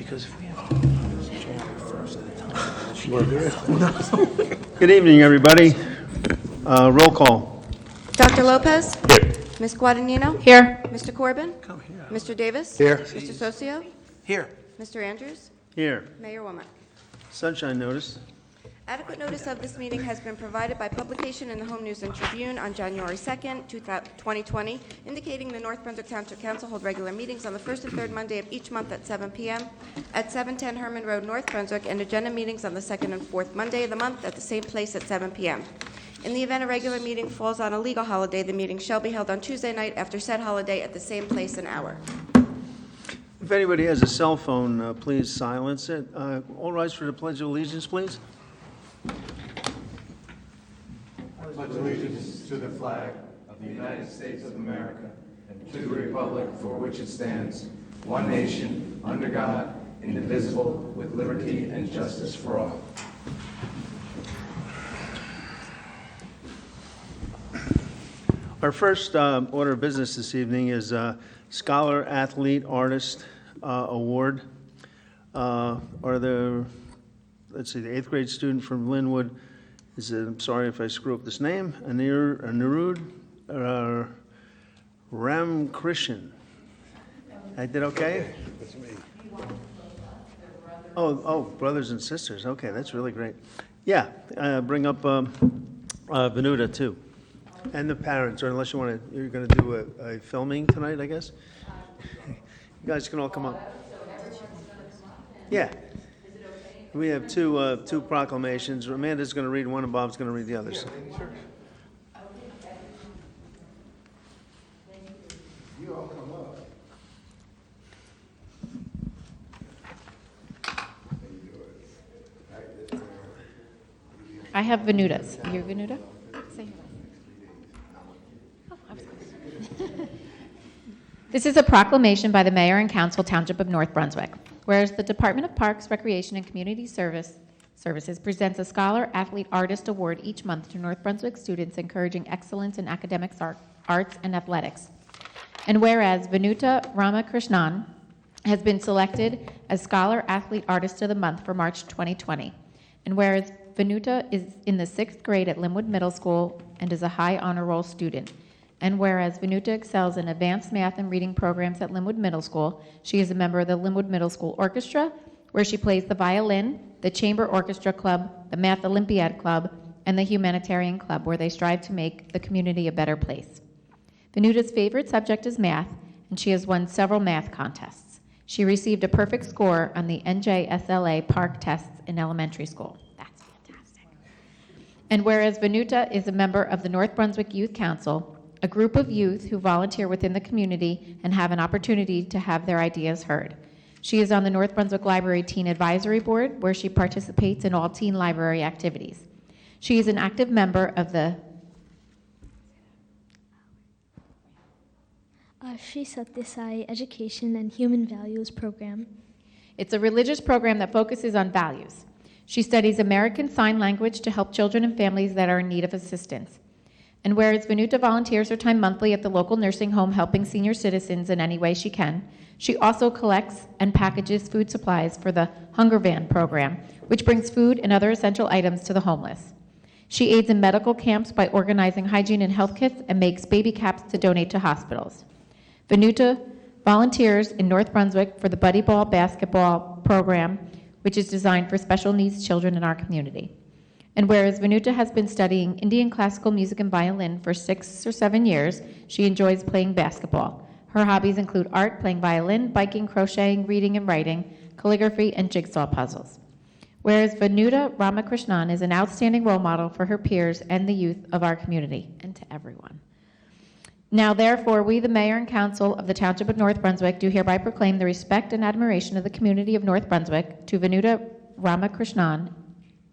Because if we have to first at a time, she can do it. Good evening, everybody. Roll call. Dr. Lopez? Here. Ms. Guadagnino? Here. Mr. Corbin? Come here. Mr. Davis? Here. Mr. Socio? Here. Mr. Andrews? Here. Mayor Womack? Sunshine notice. Adequate notice of this meeting has been provided by publication in the Home News and Tribune on January 2nd, 2020, indicating the North Brunswick Township Council hold regular meetings on the first and third Monday of each month at 7 p.m. at 710 Herman Road, North Brunswick, and agenda meetings on the second and fourth Monday of the month at the same place at 7 p.m. In the event a regular meeting falls on a legal holiday, the meeting shall be held on Tuesday night after said holiday at the same place and hour. If anybody has a cell phone, please silence it. All rise for the Pledge of Allegiance, please. Pledge allegiance to the flag of the United States of America and to the republic for which it stands, one nation, under God, indivisible, with liberty and justice for all. Our first order of business this evening is Scholar Athlete Artist Award. Are there, let's see, the 8th grade student from Linwood is, I'm sorry if I screw up this name, Anirudh Ramkrishan. I did okay? That's me. Oh, brothers and sisters. Okay, that's really great. Yeah, bring up Venuta too, and the parents. Or unless you want to, you're going to do a filming tonight, I guess. You guys can all come up. Yeah. We have two proclamations. Amanda's going to read one, and Bob's going to read the others. You all come up. I have Venuta's. You're Venuta? Say your last name. Oh, I was close. This is a proclamation by the Mayor and Council, Township of North Brunswick. Whereas the Department of Parks, Recreation, and Community Services presents a Scholar Athlete Artist Award each month to North Brunswick students encouraging excellence in academics, arts, and athletics. And whereas Venuta Ramakrishnan has been selected as Scholar Athlete Artist of the Month for March 2020. And whereas Venuta is in the 6th grade at Linwood Middle School and is a high honor roll student. And whereas Venuta excels in advanced math and reading programs at Linwood Middle School, she is a member of the Linwood Middle School Orchestra, where she plays the violin, the Chamber Orchestra Club, the Math Olympiad Club, and the Humanitarian Club, where they strive to make the community a better place. Venuta's favorite subject is math, and she has won several math contests. She received a perfect score on the NJSLA Park tests in elementary school. That's fantastic. And whereas Venuta is a member of the North Brunswick Youth Council, a group of youth who volunteer within the community and have an opportunity to have their ideas heard. She is on the North Brunswick Library Teen Advisory Board, where she participates in all teen library activities. She is an active member of the Shri Satya Sai Education and Human Values Program. It's a religious program that focuses on values. She studies American Sign Language to help children and families that are in need of assistance. And whereas Venuta volunteers her time monthly at the local nursing home helping senior citizens in any way she can, she also collects and packages food supplies for the Hunger Van program, which brings food and other essential items to the homeless. She aids in medical camps by organizing hygiene and health kits and makes baby caps to donate to hospitals. Venuta volunteers in North Brunswick for the Buddy Ball basketball program, which is designed for special needs children in our community. And whereas Venuta has been studying Indian classical music and violin for 6 or 7 years, she enjoys playing basketball. Her hobbies include art, playing violin, biking, crocheting, reading and writing, calligraphy, and jigsaw puzzles. Whereas Venuta Ramakrishnan is an outstanding role model for her peers and the youth of our community, and to everyone. Now, therefore, we, the Mayor and Council of the Township of North Brunswick, do hereby proclaim the respect and admiration of the community of North Brunswick to Venuta Ramakrishnan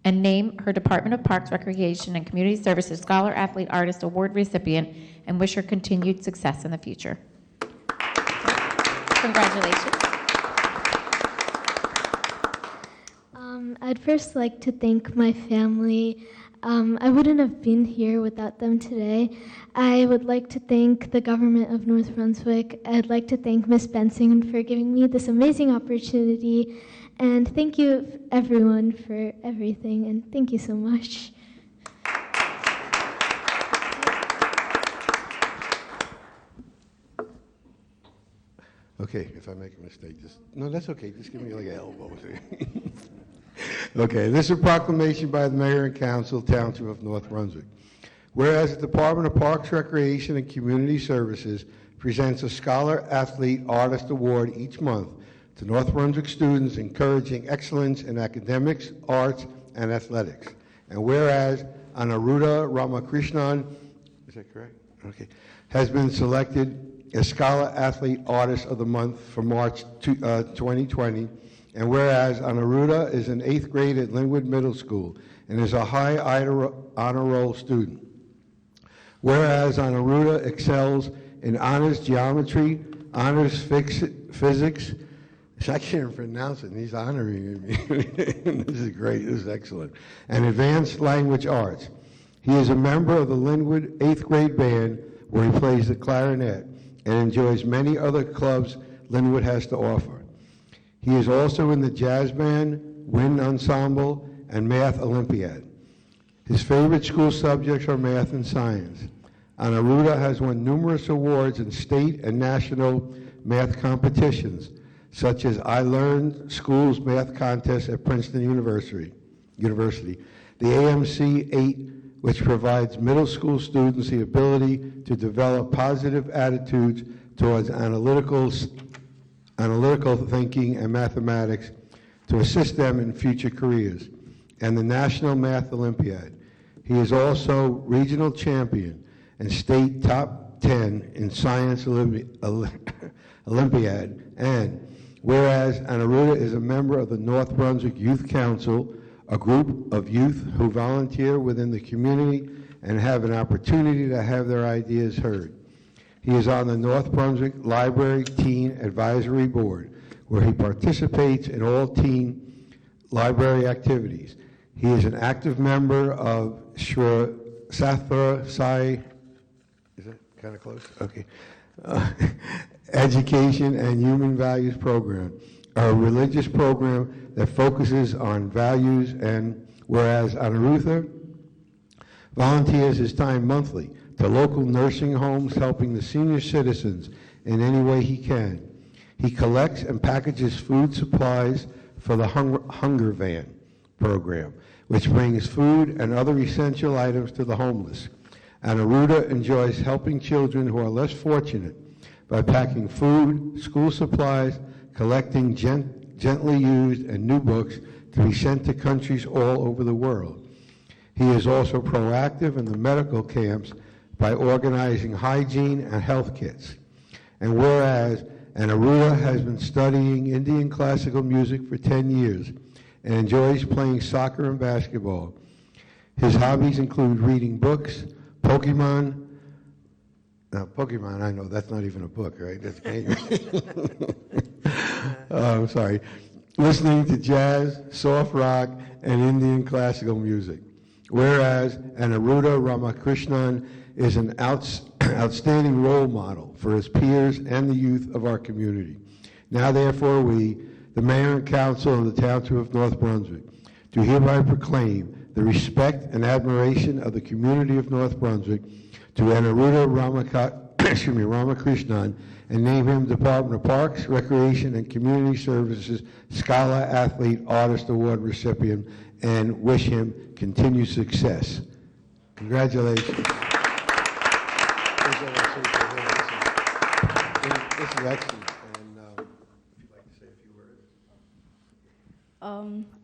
and name her Department of Parks, Recreation, and Community Services Scholar Athlete Artist Award recipient and wish her continued success in the future. Congratulations. I'd first like to thank my family. I wouldn't have been here without them today. I would like to thank the government of North Brunswick. I'd like to thank Ms. Benson for giving me this amazing opportunity. And thank you, everyone, for everything. And thank you so much. Okay, if I make a mistake, just, no, that's okay, just give me like an elbow. Okay, this is a proclamation by the Mayor and Council, Township of North Brunswick. Whereas the Department of Parks, Recreation, and Community Services presents a Scholar Athlete Artist Award each month to North Brunswick students encouraging excellence in academics, arts, and athletics. And whereas Aniruddha Ramakrishnan, is that correct? Okay, has been selected as Scholar Athlete Artist of the Month for March 2020. And whereas Aniruddha is in 8th grade at Linwood Middle School and is a high honor roll student. Whereas Aniruddha excels in honors geometry, honors physics. I can't pronounce it, and he's honoring me. This is great, this is excellent. And advanced language arts. He is a member of the Linwood 8th grade band where he plays the clarinet and enjoys many other clubs Linwood has to offer. He is also in the jazz band, wind ensemble, and math Olympiad. His favorite school subjects are math and science. Aniruddha has won numerous awards in state and national math competitions, such as I Learned School's Math Contest at Princeton University, the AMC 8, which provides middle school students the ability to develop positive attitudes towards analytical thinking and mathematics to assist them in future careers, and the National Math Olympiad. He is also regional champion and state top 10 in Science Olympiad, and whereas Aniruddha is a member of the North Brunswick Youth Council, a group of youth who volunteer within the community and have an opportunity to have their ideas heard. He is on the North Brunswick Library Teen Advisory Board, where he participates in all teen library activities. He is an active member of Shri Sathura Sai, is that kind of close? Okay. Education and Human Values Program, a religious program that focuses on values, and whereas Aniruddha volunteers his time monthly to local nursing homes, helping the senior citizens in any way he can. He collects and packages food supplies for the Hunger Van program, which brings food and other essential items to the homeless. Aniruddha enjoys helping children who are less fortunate by packing food, school supplies, collecting gently used and new books to be sent to countries all over the world. He is also proactive in the medical camps by organizing hygiene and health kits. And whereas Aniruddha has been studying Indian classical music for 10 years and enjoys playing soccer and basketball, his hobbies include reading books, Pokemon, I know, that's not even a book, right? That's game. I'm sorry. Listening to jazz, soft rock, and Indian classical music. Whereas Aniruddha Ramakrishnan is an outstanding role model for his peers and the youth of our community. Now, therefore, we, the Mayor and Council of the Township of North Brunswick, do hereby proclaim the respect and admiration of the community of North Brunswick to Aniruddha Ramakrishnan and name him Department of Parks, Recreation, and Community Services Scholar Athlete Artist Award recipient, and wish him continued success. Congratulations. This is excellent, and if you'd like to say a few words.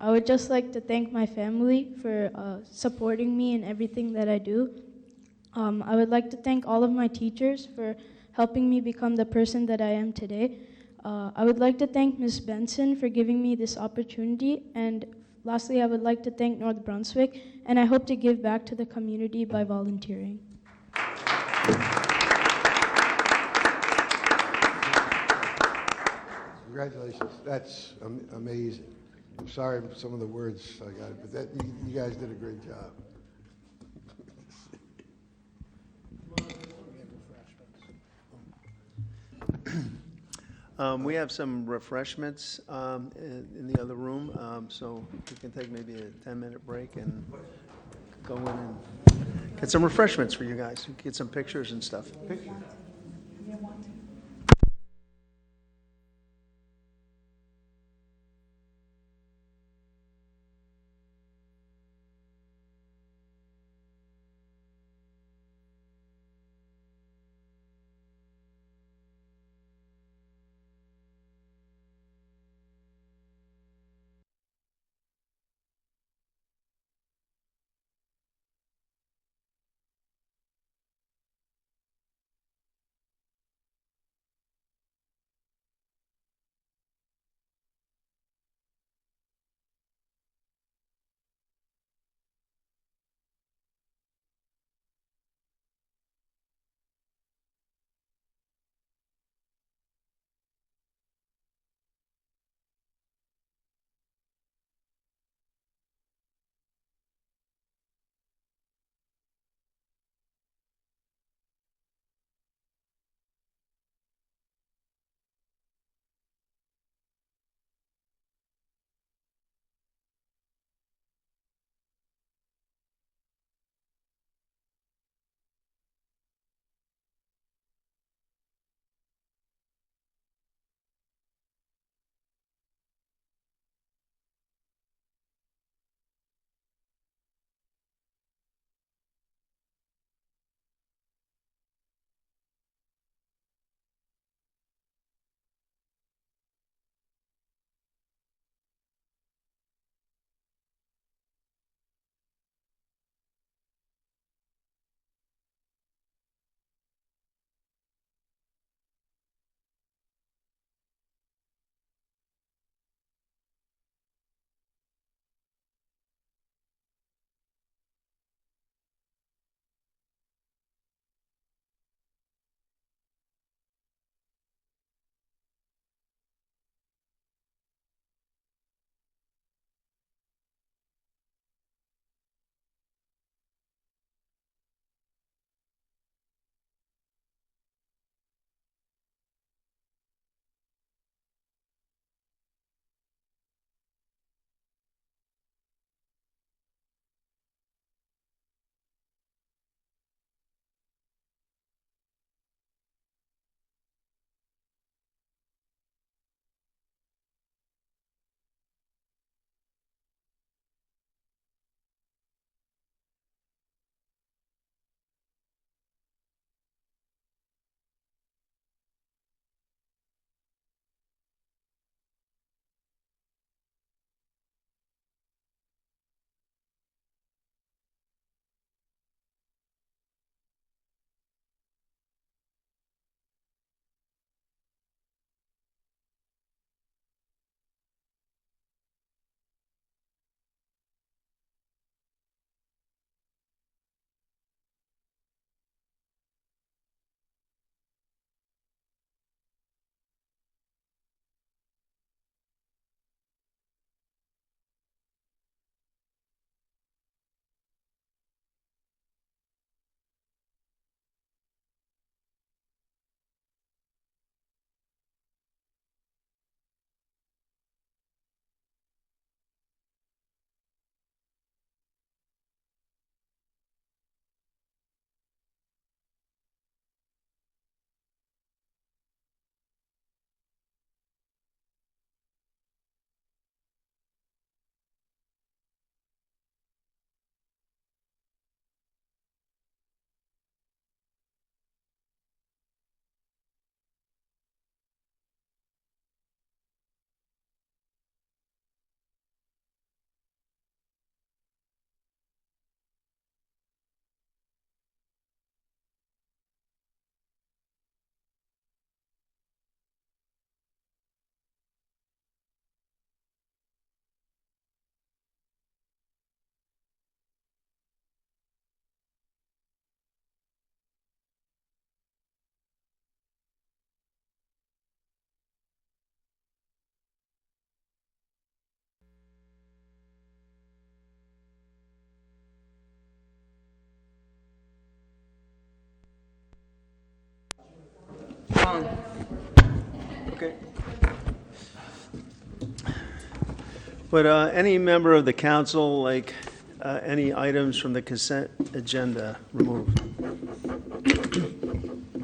I would just like to thank my family for supporting me in everything that I do. I would like to thank all of my teachers for helping me become the person that I am today. I would like to thank Ms. Benson for giving me this opportunity, and lastly, I would like to thank North Brunswick, and I hope to give back to the community by volunteering. Congratulations. That's amazing. I'm sorry for some of the words I got, but that, you guys did a great job. We have some refreshments in the other room, so we can take maybe a 10-minute break and go in and get some refreshments for you guys, get some pictures and stuff. Okay. Would any member of the council like any items from the consent agenda removed?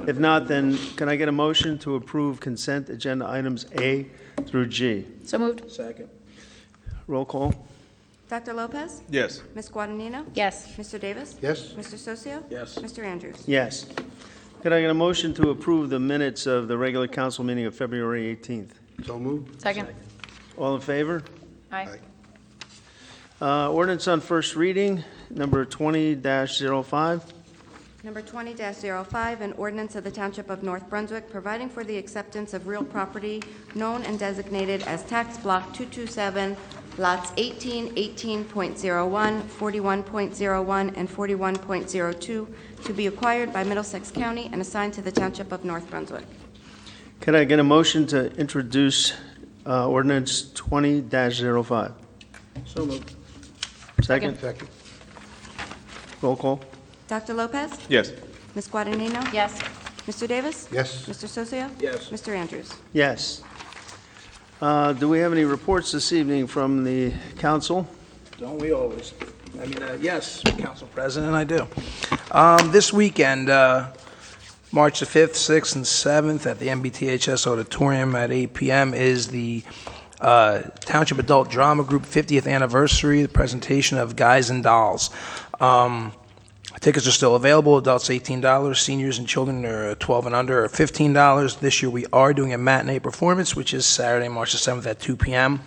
If not, then can I get a motion to approve consent agenda items A through G? So moved. Second. Roll call? Dr. Lopez? Yes. Ms. Guadagnino? Yes. Mr. Davis? Yes? Mr. Socio? Yes. Mr. Andrews? Yes. Could I get a motion to approve the minutes of the regular council meeting of February 18th? So moved. Second. All in favor? Aye. Ordinance on first reading, number 20-05. Number 20-05, an ordinance of the Township of North Brunswick providing for the acceptance of real property known and designated as Tax Block 227, lots 18, 18.01, 41.01, and 41.02, to be acquired by Middlesex County and assigned to the Township of North Brunswick. Could I get a motion to introduce ordinance 20-05? So moved. Second? Second. Roll call? Dr. Lopez? Yes. Ms. Guadagnino? Yes. Mr. Davis? Yes? Mr. Socio? Yes. Mr. Andrews? Yes. Do we have any reports this evening from the council? Don't we always? I mean, yes, Council President, I do. This weekend, March the 5th, 6th, and 7th at the MBTHS Auditorium at 8 p.m. is the Township Adult Drama Group 50th anniversary, the presentation of Guys and Dolls. Tickets are still available. Adults $18, seniors and children are 12 and under are $15. This year we are doing a matinee performance, which is Saturday, March the 7th at 2 p.m.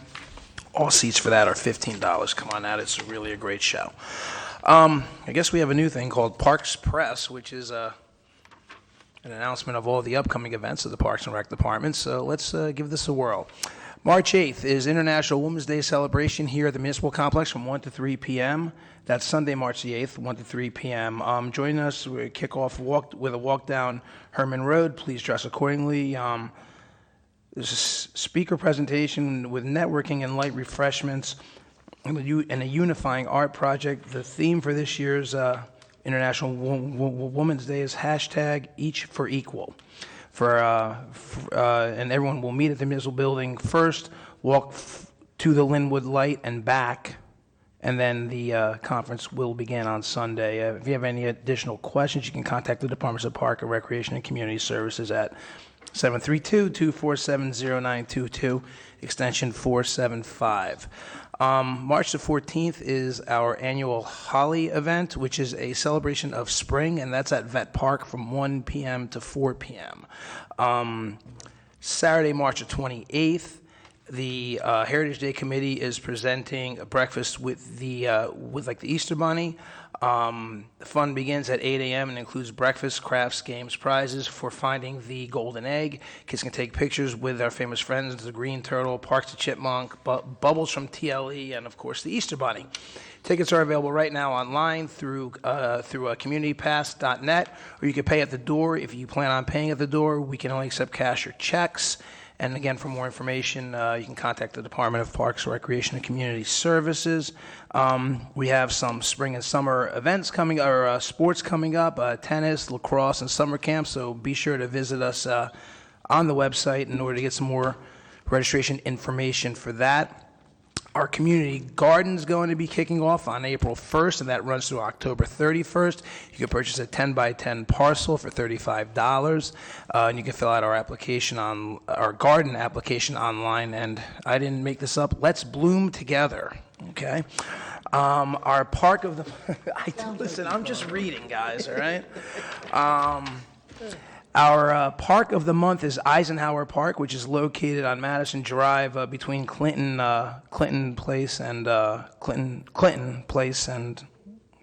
All seats for that are $15. Come on out, it's really a great show. I guess we have a new thing called Parks Press, which is an announcement of all the upcoming events of the Parks and Rec Department, so let's give this a whirl. March 8th is International Women's Day celebration here at the Municipal Complex from 1 to 3 p.m. That's Sunday, March the 8th, 1 to 3 p.m. Join us. We kick off with a walk down Herman Road. Please dress accordingly. There's a speaker presentation with networking and light refreshments and a unifying art project. The theme for this year's International Women's Day is hashtag Each for Equal. And everyone will meet at the municipal building first, walk to the Linwood Light and back, and then the conference will begin on Sunday. If you have any additional questions, you can contact the Departments of Park and Recreation and Community Services at 732-247-0922, extension 475. March the 14th is our annual Holly event, which is a celebration of spring, and that's at Vet Park from 1 p.m. to 4 p.m. Saturday, March the 28th, the Heritage Day Committee is presenting a breakfast with the Easter Bunny. The fun begins at 8 a.m. and includes breakfast, crafts, games, prizes for finding the golden egg. Kids can take pictures with our famous friends, the Green Turtle, Parks the Chipmunk, Bubbles from TLE, and of course the Easter Bunny. Tickets are available right now online through communitypass.net, or you can pay at the door. If you plan on paying at the door, we can only accept cash or checks. And again, for more information, you can contact the Department of Parks, Recreation, and Community Services. We have some spring and summer events coming, or sports coming up, tennis, lacrosse, and summer camp. So be sure to visit us on the website in order to get some more registration information for that. Our community garden's going to be kicking off on April 1st, and that runs through October 31st. You can purchase a 10-by-10 parcel for $35, and you can fill out our garden application online. And I didn't make this up. Let's bloom together. Okay. Our park of the listen. I'm just reading, guys. All right. Our park of the month is Eisenhower Park, which is located on Madison Drive between Clinton Place and Clinton Place and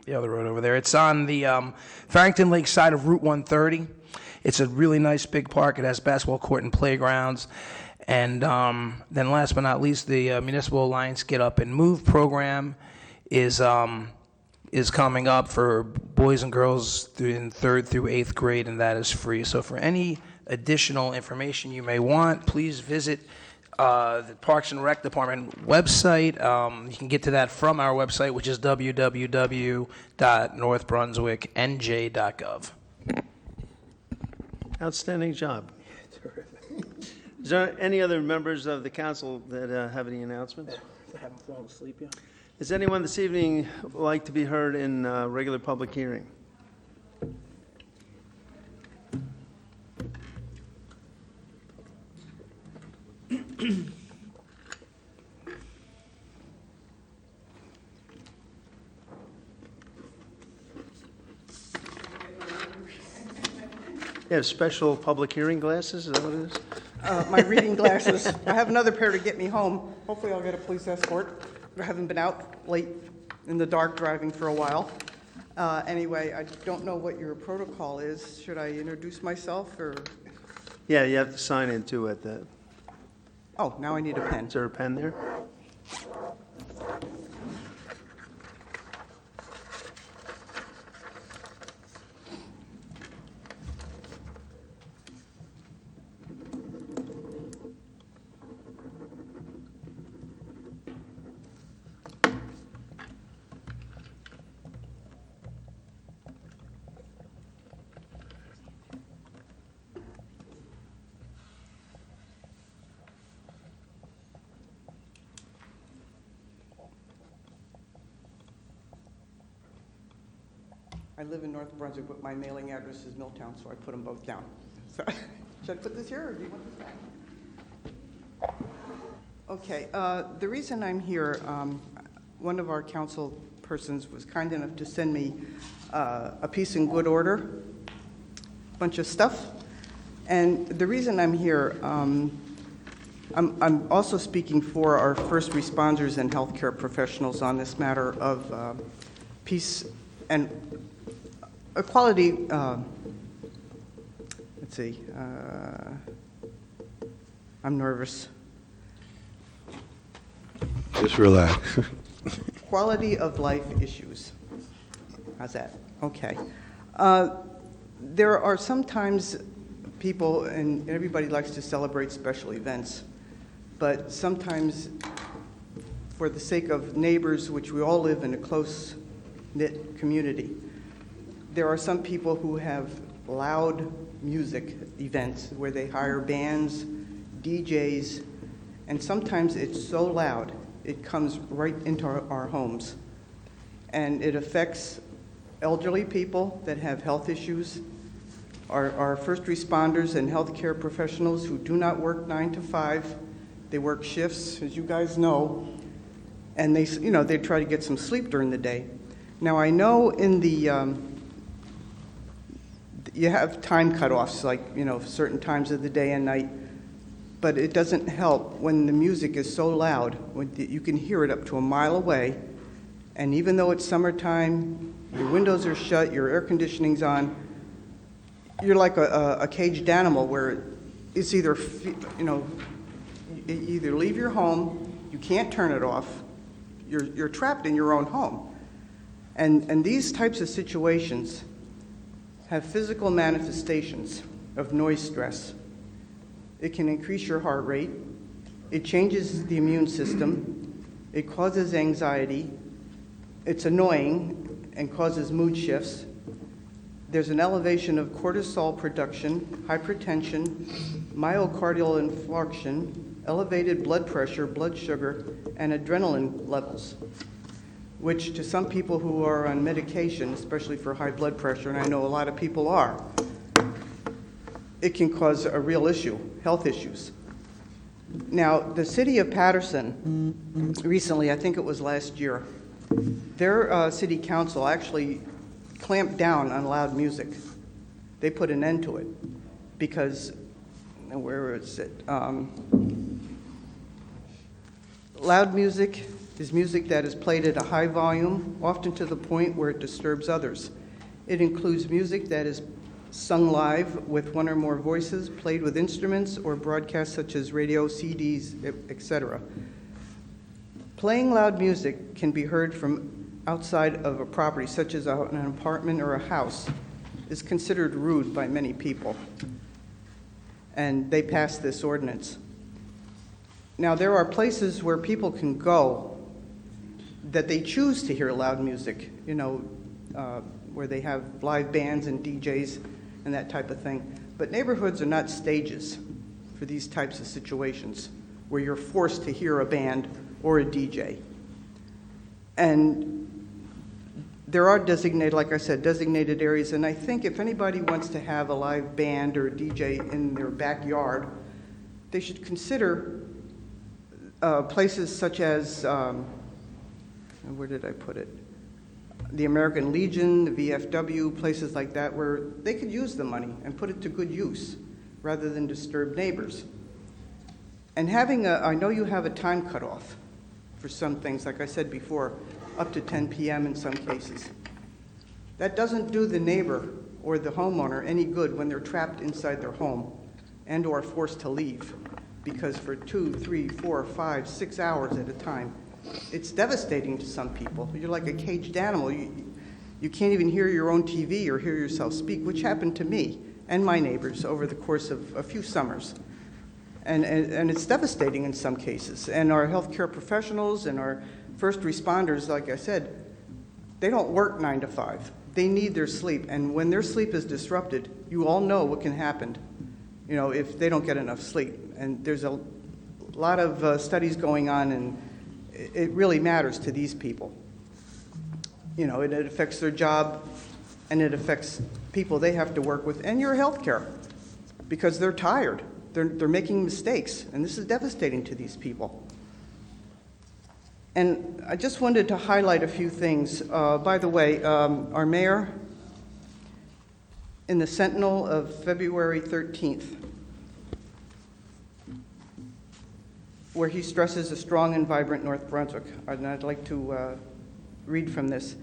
the other road over there. It's on the Farrington Lake side of Route 130. It's a really nice big park. It has basketball court and playgrounds. And then last but not least, the Municipal Alliance Get Up and Move program is coming up for boys and girls in 3rd through 8th grade, and that is free. So for any additional information you may want, please visit the Parks and Rec Department website. You can get to that from our website, which is www.northbrunswicknj.gov. Outstanding job. Is there any other members of the council that have any announcements? They haven't fallen asleep yet. Is anyone this evening like to be heard in regular public hearing? You have special public hearing glasses, is that what it is? My reading glasses. I have another pair to get me home. Hopefully I'll get a police escort. I haven't been out late in the dark driving for a while. Anyway, I don't know what your protocol is. Should I introduce myself or? Yeah, you have to sign in too at the, Oh, now I need a pen. is there a pen there? I live in North Brunswick, but my mailing address is Milltown, so I put them both down. So, should I put this here, or do you want this back? Okay, the reason I'm here, one of our council persons was kind enough to send me a piece in good order, bunch of stuff. And the reason I'm here, I'm also speaking for our first responders and healthcare professionals on this matter of peace and equality. Let's see. I'm nervous. Just relax. Quality of life issues. How's that? Okay. There are sometimes people, and everybody likes to celebrate special events, but sometimes for the sake of neighbors, which we all live in a close-knit community, there are some people who have loud music events where they hire bands, DJs, and sometimes it's so loud it comes right into our homes. And it affects elderly people that have health issues, our first responders and healthcare professionals who do not work 9 to 5. They work shifts, as you guys know, and they try to get some sleep during the day. Now, I know in the you have time cutoffs, like, certain times of the day and night, but it doesn't help when the music is so loud. You can hear it up to a mile away, and even though it's summertime, your windows are shut, your air conditioning's on, you're like a caged animal where it's either, you either leave your home, you can't turn it off, you're trapped in your own home. And these types of situations have physical manifestations of noise stress. It can increase your heart rate, it changes the immune system, it causes anxiety, it's annoying and causes mood shifts. There's an elevation of cortisol production, hypertension, myocardial infarction, elevated blood pressure, blood sugar, and adrenaline levels, which to some people who are on medication, especially for high blood pressure, and I know a lot of people are, it can cause a real issue, health issues. Now, the city of Paterson recently, I think it was last year, their city council actually clamped down on loud music. They put an end to it because, where is it? Loud music is music that is played at a high volume, often to the point where it disturbs others. It includes music that is sung live with one or more voices, played with instruments, or broadcasts such as radio, CDs, etc. Playing loud music can be heard from outside of a property, such as an apartment or a house, is considered rude by many people. And they passed this ordinance. Now, there are places where people can go that they choose to hear loud music, where they have live bands and DJs and that type of thing. But neighborhoods are not stages. for these types of situations where you're forced to hear a band or a DJ. And there are designated, like I said, designated areas, and I think if anybody wants to have a live band or a DJ in their backyard, they should consider places such as, where did I put it? The American Legion, the VFW, places like that where they could use the money and put it to good use rather than disturb neighbors. And having I know you have a time cutoff for some things, like I said before, up to 10 p.m. in some cases. That doesn't do the neighbor or the homeowner any good when they're trapped inside their home and or forced to leave, because for 2, 3, 4, 5, 6 hours at a time, it's devastating to some people. You're like a caged animal. You can't even hear your own TV or hear yourself speak, which happened to me and my neighbors over the course of a few summers. And it's devastating in some cases. And our healthcare professionals and our first responders, like I said, they don't work 9 to 5. They need their sleep. And when their sleep is disrupted, you all know what can happen, if they don't get enough sleep. And there's a lot of studies going on, and it really matters to these people. It affects their job, and it affects people they have to work with, and your health care, because they're tired. They're making mistakes, and this is devastating to these people. And I just wanted to highlight a few things. By the way, our mayor, in the Sentinel of February 13th, where he stresses a strong and vibrant North Brunswick, and I'd like to read from this.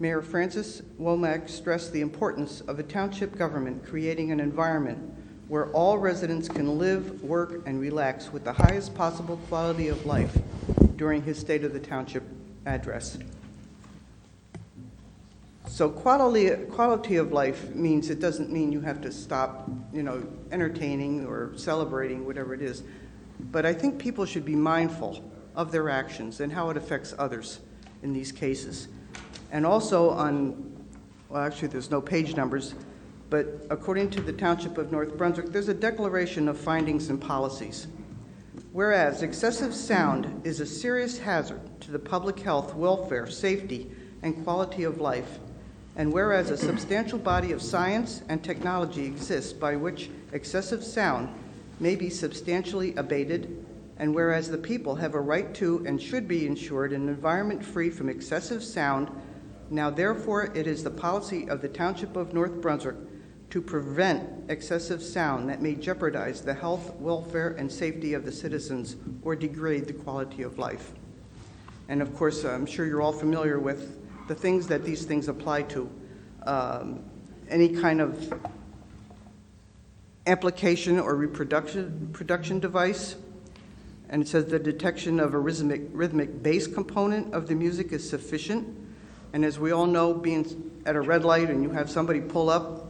Mayor Francis Womack stressed the importance of a township government creating an environment where all residents can live, work, and relax with the highest possible quality of life during his State of the Township address. So quality of life means it doesn't mean you have to stop, entertaining or celebrating, whatever it is. But I think people should be mindful of their actions and how it affects others in these cases. And also actually there's no page numbers, but according to the Township of North Brunswick, there's a declaration of findings and policies. Whereas excessive sound is a serious hazard to the public health, welfare, safety, and quality of life, and whereas a substantial body of science and technology exists by which excessive sound may be substantially abated, and whereas the people have a right to and should be ensured an environment free from excessive sound, now therefore it is the policy of the Township of North Brunswick to prevent excessive sound that may jeopardize the health, welfare, and safety of the citizens or degrade the quality of life. And of course, I'm sure you're all familiar with the things that these things apply to. Any kind of amplification or production device, and it says the detection of a rhythmic bass component of the music is sufficient. And as we all know, being at a red light and you have somebody pull up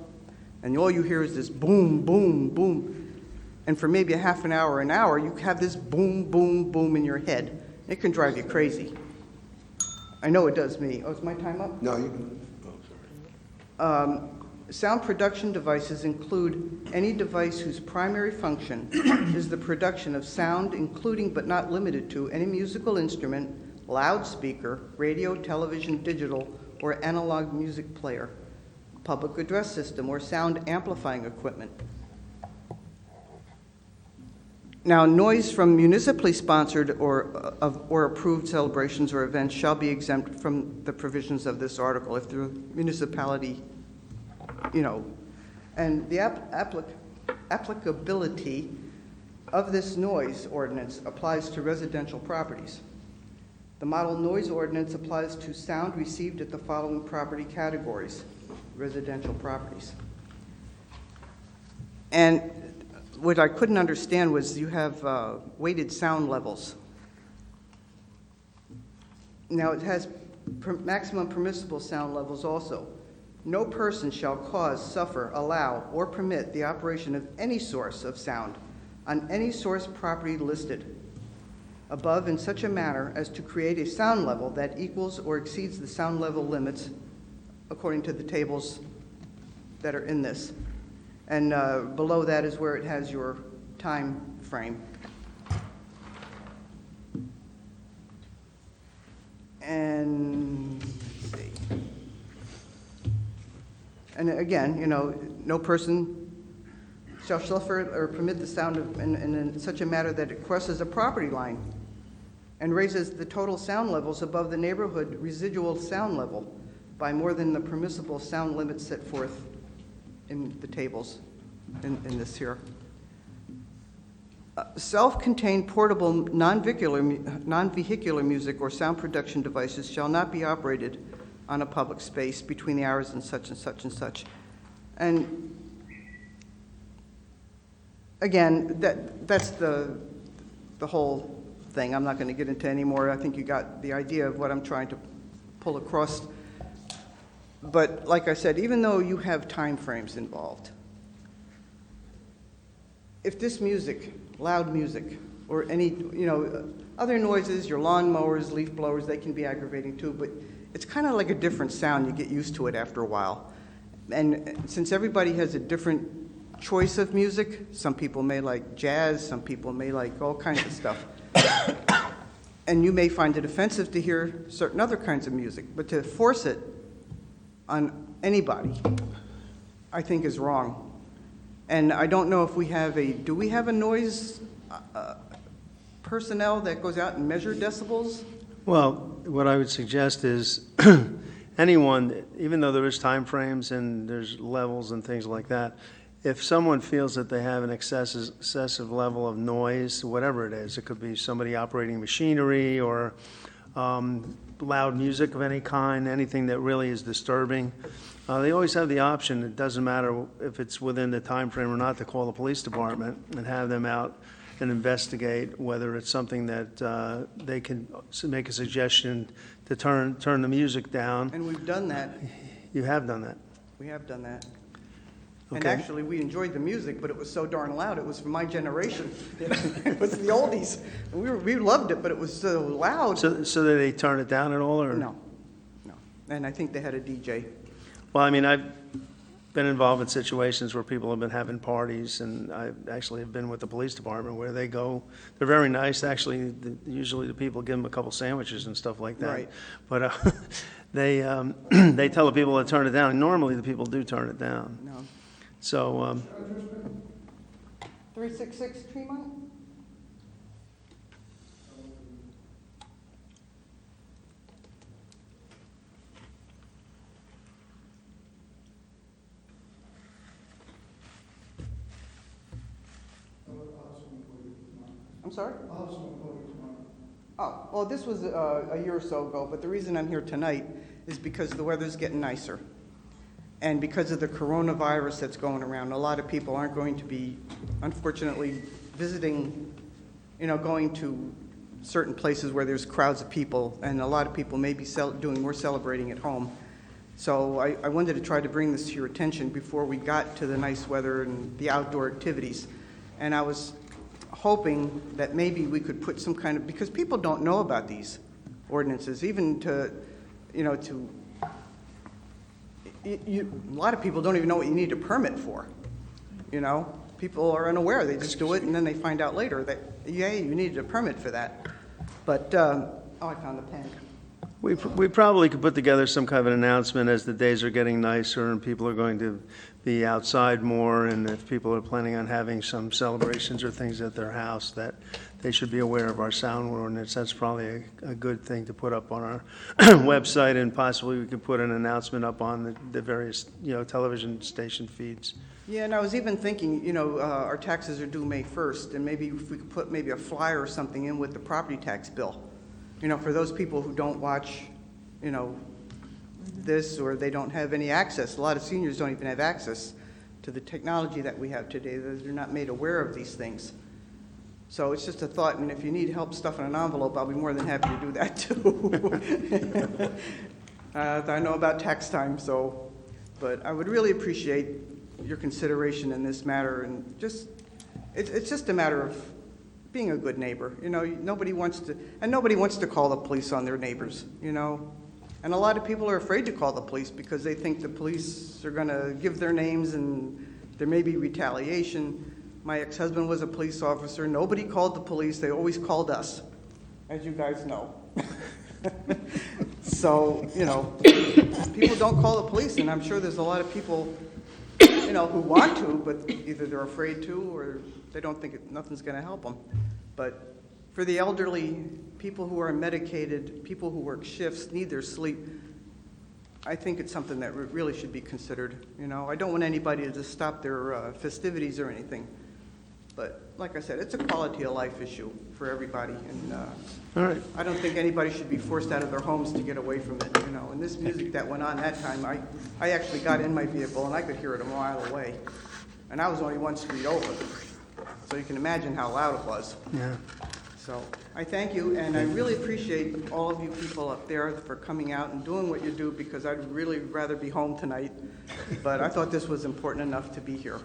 and all you hear is this boom, boom, boom, and for maybe a half an hour, you have this boom, boom, boom in your head. It can drive you crazy. I know it does me. Oh, is my time up? No, you can. Oh, sorry. Sound production devices include any device whose primary function is the production of sound, including but not limited to any musical instrument, loudspeaker, radio, television, digital, or analog music player, public address system, or sound amplifying equipment. Now, noise from municipally sponsored or approved celebrations or events shall be exempt from the provisions of this article if the municipality, and the applicability of this noise ordinance applies to residential properties. The model noise ordinance applies to sound received at the following property categories: residential properties. And what I couldn't understand was you have weighted sound levels. Now it has maximum permissible sound levels also. No person shall cause, suffer, allow, or permit the operation of any source of sound on any source property listed above in such a manner as to create a sound level that equals or exceeds the sound level limits according to the tables that are in this. And below that is where it has your time frame. And, let's see. And again, you know, no person shall suffer or permit the sound of, in such a manner that it crosses a property line and raises the total sound levels above the neighborhood residual sound level by more than the permissible sound limits set forth in the tables in this here. Self-contained portable non-vehicular music or sound production devices shall not be operated on a public space between the hours and such and such and such. And again, that's the whole thing. I'm not going to get into any more. I think you got the idea of what I'm trying to pull across. But like I said, even though you have time frames involved, if this music, loud music, or any, you know, other noises, your lawn mowers, leaf blowers, they can be aggravating too, but it's kind of like a different sound. You get used to it after a while. And since everybody has a different choice of music, some people may like jazz, some people may like all kinds of stuff. And you may find it offensive to hear certain other kinds of music, but to force it on anybody, I think is wrong. And I don't know if we have do we have a noise personnel that goes out and measure decibels? Well, what I would suggest is anyone, even though there is time frames and there's levels and things like that, if someone feels that they have an excessive level of noise, whatever it is, it could be somebody operating machinery or loud music of any kind, anything that really is disturbing, they always have the option, it doesn't matter if it's within the time frame or not, to call the police department and have them out and investigate whether it's something that they can make a suggestion to turn the music down. And we've done that. You have done that. We have done that. And Okay. actually, we enjoyed the music, but it was so darn loud. It was from my generation. It was the oldies. We loved it, but it was so loud. So did they turn it down at all, or? No. And I think they had a DJ. Well, I mean, I've been involved in situations where people have been having parties, and I actually have been with the police department where they go, they're very nice, actually, usually the people give them a couple sandwiches and stuff like that. Right. But they tell the people to turn it down, and normally the people do turn it down. No. So, 366 Tremont? I'm sorry? Oh, well, this was a year or so ago, but the reason I'm here tonight is because the weather's getting nicer. And because of the coronavirus that's going around, a lot of people aren't going to be, unfortunately, visiting, you know, going to certain places where there's crowds of people, and a lot of people may be doing more celebrating at home. So I wanted to try to bring this to your attention before we got to the nice weather and the outdoor activities. And I was hoping that maybe we could put some kind of, because people don't know about these ordinances, even to, you know, a lot of people don't even know what you need a permit for, you know? People are unaware, they just do it, and then they find out later that, yeah, you needed a permit for that. But, oh, I found the pen. we probably could put together some kind of an announcement as the days are getting nicer and people are going to be outside more, and if people are planning on having some celebrations or things at their house, that they should be aware of our sound ordinance. That's probably a good thing to put up on our website, and possibly we could put an announcement up on the various, you know, television station feeds. Yeah, and I was even thinking, you know, our taxes are due May 1st, and maybe if we could put maybe a flyer or something in with the property tax bill. You know, for those people who don't watch, you know, this, or they don't have any access. A lot of seniors don't even have access to the technology that we have today. They're not made aware of these things. So it's just a thought, and if you need help stuffing an envelope, I'll be more than happy to do that too. I know about tax time, so, but I would really appreciate your consideration in this matter, and just, it's just a matter of being a good neighbor. You know, nobody wants to call the police on their neighbors, you know? And a lot of people are afraid to call the police because they think the police are going to give their names and there may be retaliation. My ex-husband was a police officer. Nobody called the police. They always called us, as you guys know. So, you know, people don't call the police, and I'm sure there's a lot of people, you know, who want to, but either they're afraid to or they don't think nothing's going to help them. But for the elderly, people who are medicated, people who work shifts, need their sleep, I think it's something that really should be considered. You know, I don't want anybody to just stop their festivities or anything. But like I said, it's a quality of life issue for everybody. And All right. I don't think anybody should be forced out of their homes to get away from it, you know. And this music that went on that time, I actually got in my vehicle and I could hear it a mile away. And I was only one street over. So you can imagine how loud it was. Yeah. So I thank you, and I really appreciate all of you people up there for coming out and doing what you do, because I'd really rather be home tonight. But I thought this was important enough to be here.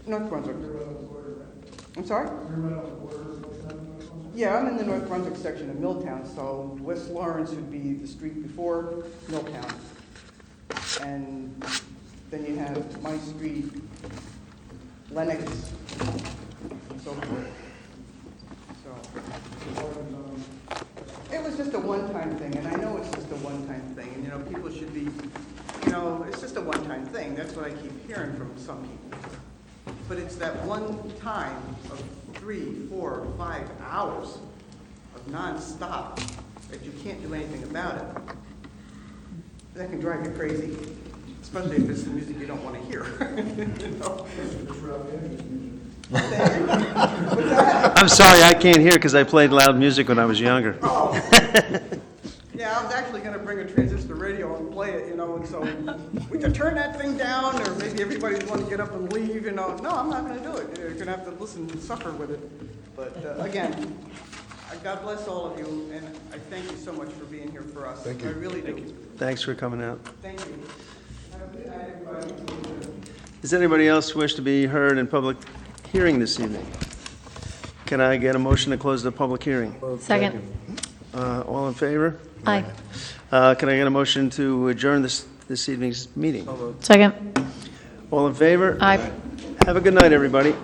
North Brunswick. I'm sorry? Yeah, I'm in the North Brunswick section of Milltown, so West Lawrence would be the street before Milltown. And then you have my street, Lennox, and so forth. So it was just a one-time thing, and I know it's just a one-time thing, and, you know, people should be, you know, it's just a one-time thing. That's what I keep hearing from some people. But it's that one time of 3, 4, 5 hours of nonstop that you can't do anything about it. That can drive you crazy, especially if it's the music you don't want to hear. You know? What's that? I'm sorry, I can't hear because I played loud music when I was younger. Oh. Yeah, I was actually going to bring a transistor radio and play it, you know, and so we could turn that thing down, or maybe everybody's want to get up and leave, you know. No, I'm not going to do it. You're going to have to listen and suffer with it. But again, God bless all of you, and I thank you so much for being here for us. Thank you. I really do. Thanks for coming out. Thank you. Have a good night, everybody. Does anybody else wish to be heard in public hearing this evening? Can I get a motion to close the public hearing? Second. All in favor? Aye. Can I get a motion to adjourn this evening's meeting? Second. All in favor? Aye. Have a good night, everybody.